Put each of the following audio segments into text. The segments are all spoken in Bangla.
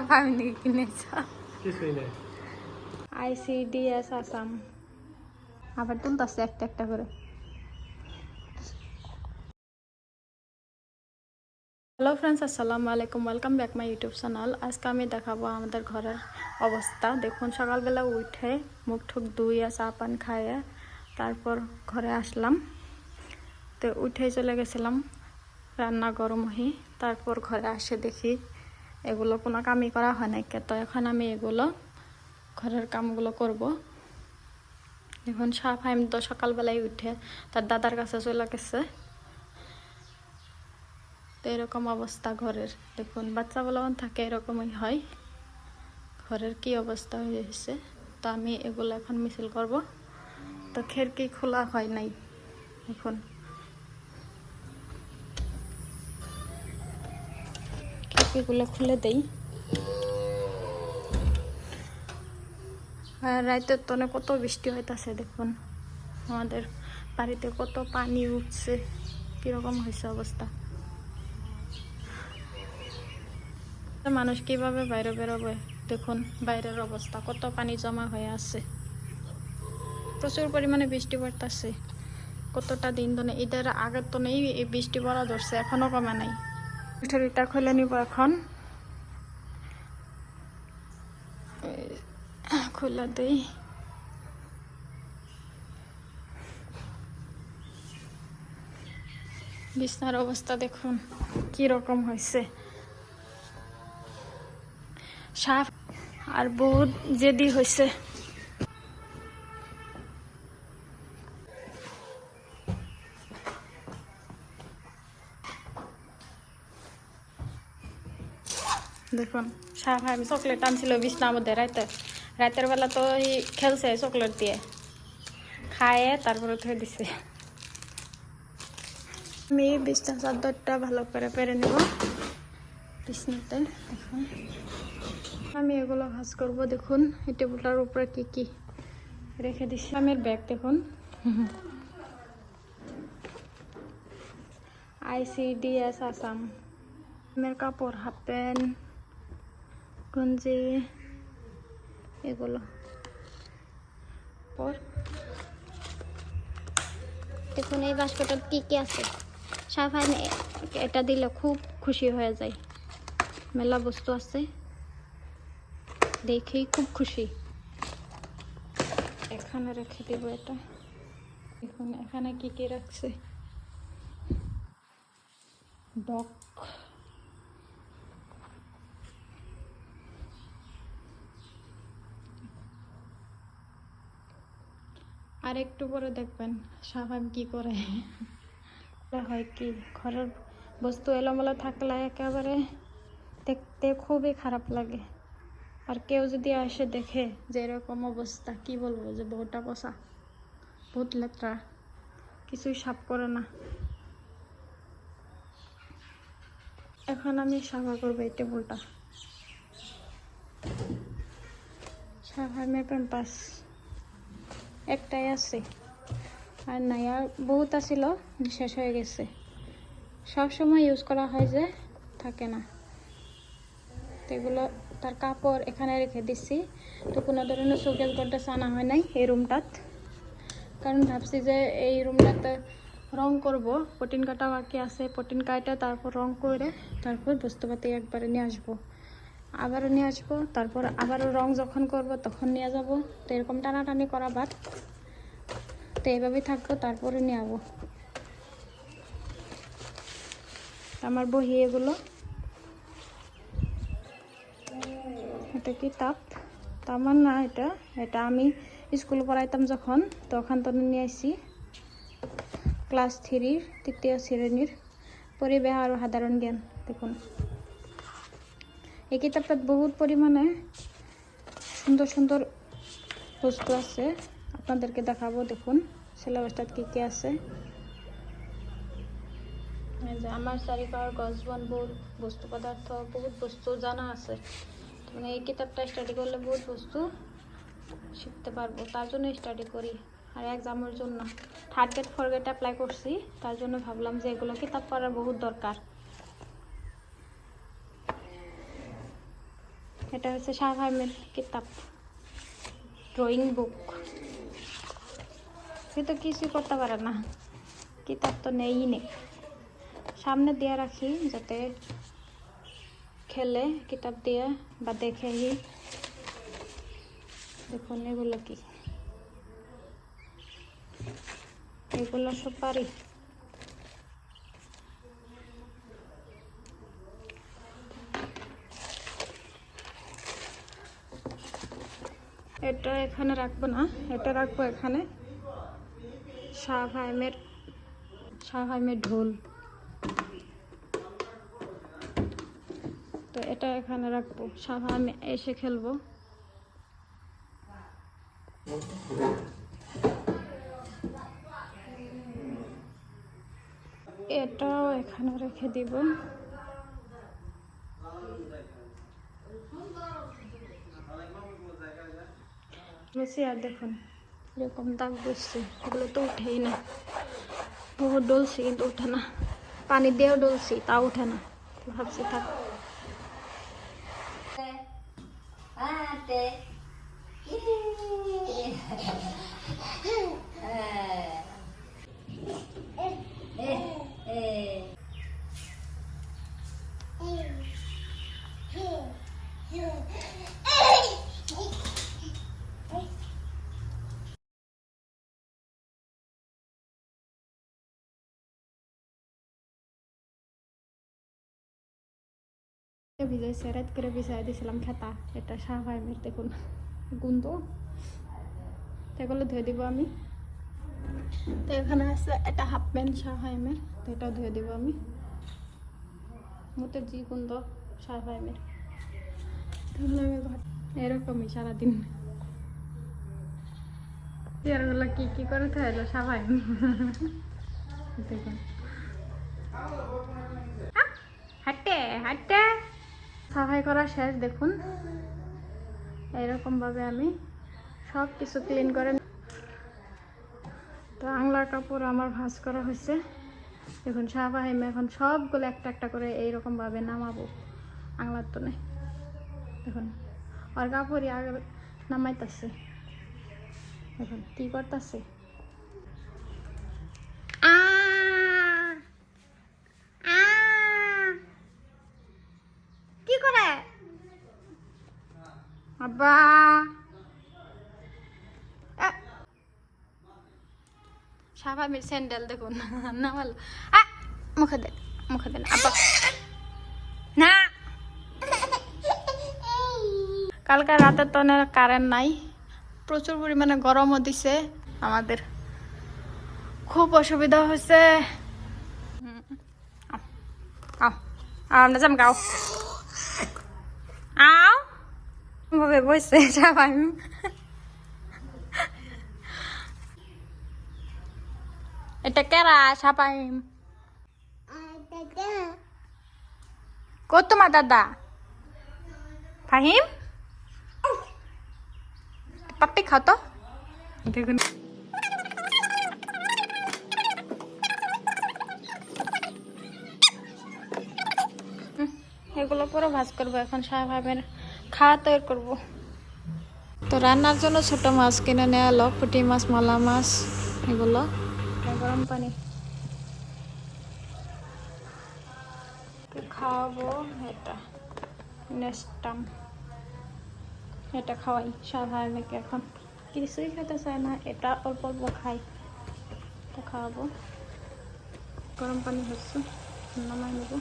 ফাইনি কিনেছ কিছুই নাই। ICDS আসাম আবার তুলতেছে একটা একটা করে। হ্যালো ফ্রেন্ডস, আসসালামু আলাইকুম, welcome back my YouTube channel. আজকে আমি দেখাবো আমাদের ঘরের অবস্থা। দেখুন, সকালবেলা উঠে মুখ ঠুক ধুইয়া চা পান খাইয়ে তারপর ঘরে আসলাম। তো উঠে চলে গেছিলাম রান্না গরম হই, তারপর ঘরে আসে দেখি এগুলো কোনো কামই করা হয় নাই। তো এখন আমি এগুলো ঘরের কামগুলো করব। এখন ফাইম তো সকালবেলায় উঠে তার দাদার কাছে চলে গেছে। তো এরকম অবস্থা ঘরের। দেখুন, বাচ্চা বলা থাকে এরকমই হয়। ঘরের কি অবস্থা হয়েছে, তো আমি এগুলো এখন মিছিল করব। তো খিড়কি খোলা হয় নাই, এখন খিড়কিগুলো খুলে দেই। আর রাতের তো কত বৃষ্টি হইতাছে, দেখুন আমাদের বাড়িতে কত পানি উঠছে, কিরকম হয়েছে অবস্থা। মানুষ কিভাবে বাইরে বেরোবে, দেখুন বাইরের অবস্থা, কত পানি জমা হয়ে আছে। প্রচুর পরিমাণে বৃষ্টি পড়তেছে। কতটা দিন ধরে, ঈদের আগের তো নেই এই বৃষ্টি পড়া ধরছে, এখনো কমে নাই। শরীরটা খুলে নিব এখন, খুলে দেই। বিছনার অবস্থা দেখুন কি রকম হয়েছে। সাপ আর বহুত জেদি হয়েছে। দেখুন, সাপ আমি চকলেট আনছিল বিছনার মধ্যে রাতের বেলা, তো খেলছে চকলেট দিয়ে, খায়ে তারপরে থয়ে দিছে। আমি বিছনা চাদরটা ভালো করে পেরে নেব বিছনাতে। দেখুন, আমি এগুলো ভাজ করব। দেখুন এই টেবিলটার উপরে কি কি রেখে দিছি। আমের ব্যাগ দেখুন, ICDS আসাম। আমের কাপড়, হাফ প্যান্ট, গঞ্জি, এগুলো পর। দেখুন এই বাস্কটার কি কি আছে। সাফাই এটা দিলে খুব খুশি হয়ে যায়। মেলা বস্তু আছে, দেখেই খুব খুশি। এখানে রেখে দিব এটা। দেখুন এখানে কি কি রাখছে। ডক, আর একটু পরে দেখবেন সাফাই কি করে। হয় কি, ঘরের বস্তু এলোমেলো থাকলে একেবারে দেখতে খুবই খারাপ লাগে। আর কেউ যদি এসে দেখে যে এরকম অবস্থা, কি বলবো, যে বউটা পচা, বহুত লেত্রা, কিছুই সাফ করে না। এখন আমি সাফা করবো এই টেবিলটা। সাফাইমের প্যাম্পাস একটাই আছে, আর নাই, আর বহুত আছিল, শেষ হয়ে গেছে। সব সময় ইউজ করা হয় যে, থাকে না। তো এগুলো তার কাপড় এখানে রেখে দিচ্ছি। তো কোনো ধরনের শোকেস গড্রেজ আনা হয় নাই এই রুমটাত, কারণ ভাবছি যে এই রুমটাতে রং করব। পটিন কাটা বাকি আছে, পটিন কাটা তারপর রং করে তারপর বস্তুপাতি একবারে নিয়ে আসবো, আবারও নিয়ে আসবো, তারপর আবারও রং যখন করব তখন নিয়ে যাব। তো এরকম টানাটানি করা বাদ, তো এইভাবেই থাকবো, তারপরে নিয়ে যাবো। আমার বই এগুলো, এটা কিতাব, তা আমার না, এটা আমি স্কুলে পড়াইতাম যখন, তখন তো নিয়ে আসি। ক্লাস 3 তৃতীয় শ্রেণীর পরিবেশ আর সাধারণ জ্ঞান। দেখুন এই কিতাবটাত বহুত পরিমাণে সুন্দর সুন্দর বস্তু আছে, আপনাদেরকে দেখাবো। দেখুন সিলেবাসটাত কি কি আছে। যে আমার চারিপার গছবন, বহুত বস্তু পদার্থ, বহুত বস্তু জানা আছে। মানে এই কিতাবটা স্টাডি করলে বহুত বস্তু শিখতে পারবো, তার জন্য স্টাডি করি। আর এক্সামের জন্য থার্ড গ্রেড 4 গ্রেড অ্যাপ্লাই করছি, তার জন্য ভাবলাম যে এগুলো কিতাব পড়ার বহুত দরকার। এটা হচ্ছে শাহফাহিমের কিতাব, ড্রয়িং বুক। সে তো কিছুই করতে পারে না, কিতাব তো নেই নেই, সামনে দিয়ে রাখি যাতে খেলে কিতাব দিয়ে বা দেখেই। দেখুন এগুলো কি, এগুলো সুপারি। এটা এখানে রাখবো না, এটা রাখবো এখানে। শাহফাহিমের ঢোল, তো এটা এখানে রাখবো, শাহফাহিম এসে খেলবো। এটাও এখানে রেখে দিব। আর দেখুন এরকম দাগ বসছে, এগুলো তো উঠেই না। বহুত ডলছি কিন্তু উঠে না, পানি দিয়েও ডলছি তা উঠে না, ভাবছি থাক। ভিজাইছে, রাত করে ভিজাই দিয়েছিলাম খেতা। এটা শাহফাহিমের, দেখুন গুন্দ, এগুলো ধুয়ে দিব আমি। তো এখানে আছে এটা হাফ প্যান্ট শাহফাহিমের, তো এটাও ধুয়ে দিব আমি। মুতের জি গুন্দ শাহফাহিমের, এরকমই সারাদিন। চেয়ারগুলো কি কি করে থাকলো শাহফাহিম, দেখুন হাঁটে হাঁটে। সাফাই করা শেষ, দেখুন এরকম ভাবে আমি সব কিছু ক্লিন করে। তো আংলার কাপড় আমার ভাঁজ করা হয়েছে। দেখুন শাহফাহিম এখন সবগুলো একটা একটা করে এইরকম ভাবে নামাবো আংলার তনে। দেখুন আর কাপড়ই আগে নামাইতেছে, দেখুন কি করতেছে। কি করে আব্বা, শাহফাহিমের স্যান্ডেল দেখুন নামাল। মুখে দেন, মুখে দেন আব্বা না। কালকে রাতে তো কারেন্ট নাই, প্রচুর পরিমাণে গরমও দিছে, আমাদের খুব অসুবিধা হয়েছে। আমরা যাম গাও আও ভাবে বসে শাহফাহিম। এটা কেরা শাহফাহিম? কত তোমার দাদা ফাহিম? পাপ্পি খাও তো, দেখুন এগুলো পুরো ভাজ করবো এখন। শাহফাহিমের খাওয়া তৈরি করবো। তো রান্নার জন্য ছোট মাছ কিনে নেওয়া হলো, পুঁটি মাছ, মলা মাছ, এগুলো গরম পানি খাওয়াবো। এটা নেস্টাম, এটা খাওয়াই শাহফাহিমকে। এখন কিছুই খেতে চায় না, এটা অল্প অল্প খাই, তো খাওয়াবো। গরম পানি হচ্ছে, নামাই নেব।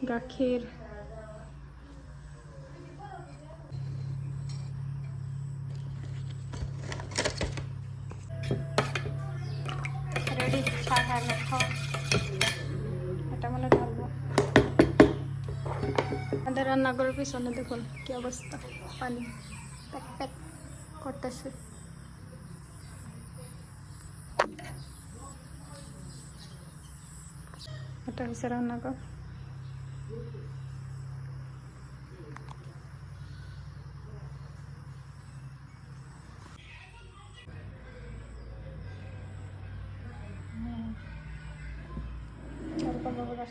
গাখীর রেডি, শাহফাহিমের খাওয়া। এটা মানে ঢালবো। আমাদের রান্নাঘরের পিছনে দেখুন কি অবস্থা, পানি প্যাক প্যাক করতেছে। এটা হচ্ছে রান্নাঘর। তো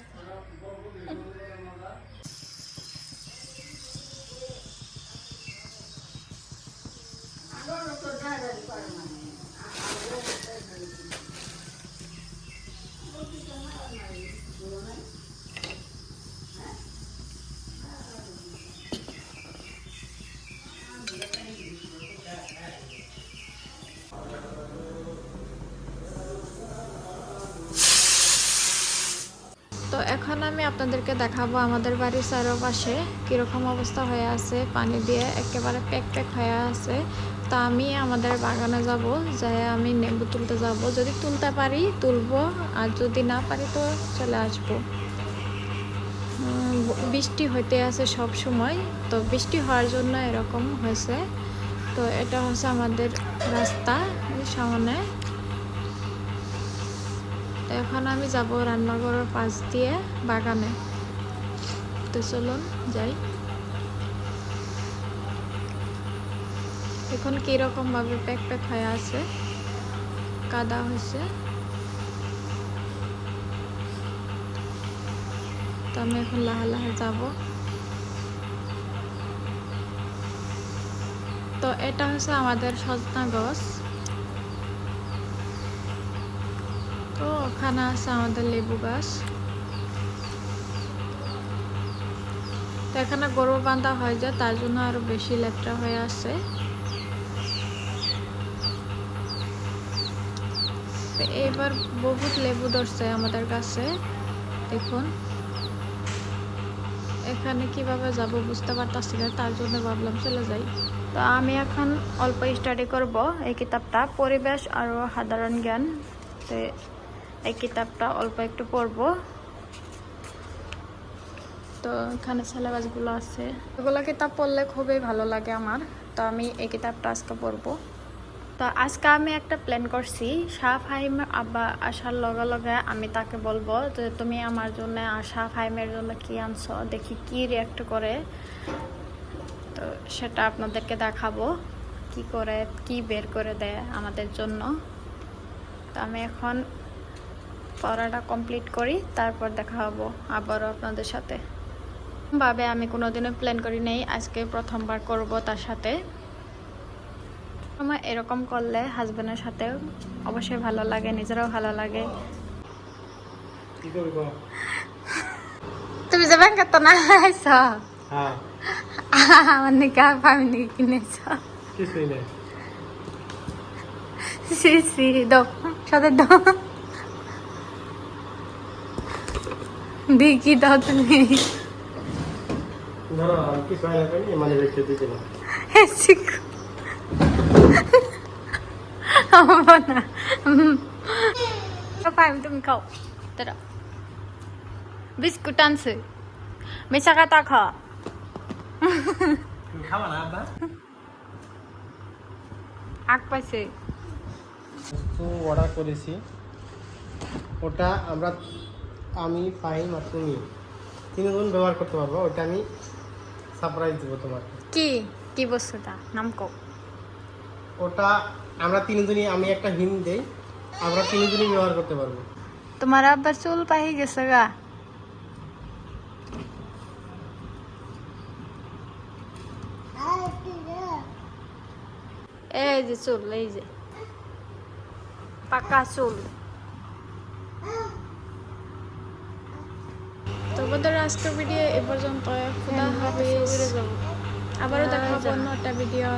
এখন আমি আপনাদেরকে দেখাবো আমাদের বাড়ির চারপাশে কীরকম অবস্থা হয়ে আছে, পানি দিয়ে একেবারে প্যাক প্যাক হয়ে আছে। তো আমি আমাদের বাগানে যাব, যাই আমি নেবু তুলতে যাব। যদি তুলতে পারি তুলবো, আর যদি না পারি তো চলে আসবো। বৃষ্টি হইতে আছে সব সময়, তো বৃষ্টি হওয়ার জন্য এরকম হয়েছে। তো এটা হচ্ছে আমাদের রাস্তা সামনে। এখন আমি যাব রান্নাঘরের পাশ দিয়ে বাগানে। তো চলুন যাই। এখন কিরকম ভাবে প্যাক প্যাক হয়ে আছে, কাদা হয়েছে। তো আমি এখন লাহে লাহে যাব। তো এটা হচ্ছে আমাদের সজনা গাছ। তো ওখানে আছে আমাদের লেবু গাছ। তো এখানে গরু বাঁধা হয়ে যায়, তার জন্য আরো বেশি লেট্রা হয়ে আছে। এবার বহুত লেবু ধরছে আমাদের কাছে, দেখুন। এখানে কিভাবে যাব বুঝতে পারতাছি না, তার জন্য ভাবলাম চলে যাই। তো আমি এখন অল্প স্টাডি করব এই কিতাবটা, পরিবেশ আর সাধারণ জ্ঞান। তো এই কিতাবটা অল্প একটু পড়ব। তো এখানে সিলেবাসগুলো আছে, এগুলো কিতাব পড়লে খুবই ভালো লাগে আমার। তো আমি এই কিতাবটা আজকে পড়বো। তো আজকে আমি একটা প্ল্যান করছি, শাহ ফাহিম আব্বা আসার লগে লগে আমি তাকে বলবো যে তুমি আমার জন্য আর শাহ ফাহিমের জন্য কি আনছো, দেখি কি রিয়াক্ট করে। তো সেটা আপনাদেরকে দেখাবো কি করে, কি বের করে দেয় আমাদের জন্য। তো আমি এখন পড়াটা কমপ্লিট করি, তারপর দেখা হবো আবারও আপনাদের সাথে। ভাবে আমি কোনোদিনও প্ল্যান করি নাই, আজকে প্রথমবার করব তার সাথে। আমার এরকম করলে হাজবেন্ডের সাথে অবশ্যই ভালো লাগে, নিজেরাও ভালো লাগে। তুমি যে ব্যাংকে না আইছ, আমার নিকা ফ্যামিলি কিনেছ। সি সি দাও, সাথে দাও, দেখি দাও তুমি। তুমি খাও, তারা বিস্কুট আনছে, মিশা কাটা খা। আগ পাইছে অর্ডার করেছি, ওটা আমি ফাহিম আর তুমি তিনজন ব্যবহার করতে পারবো। ওটা আমি সারপ্রাইজ দেবো তোমাকে। কি কি বস্তুটা নাম কও। ওটা আমরা তিনজনই, আমি একটা হিন্ট দেই, আমরা তিনজনই ব্যবহার করতে পারবো। তোমার আবার চুল পাই গেছে গা। এই যে চুল, এই যে পাকা চুল। তোমাদের আজকের ভিডিও এ পর্যন্ত। খুদা হাফেজ, আবারও দেখা হবে অন্য একটা ভিডিও।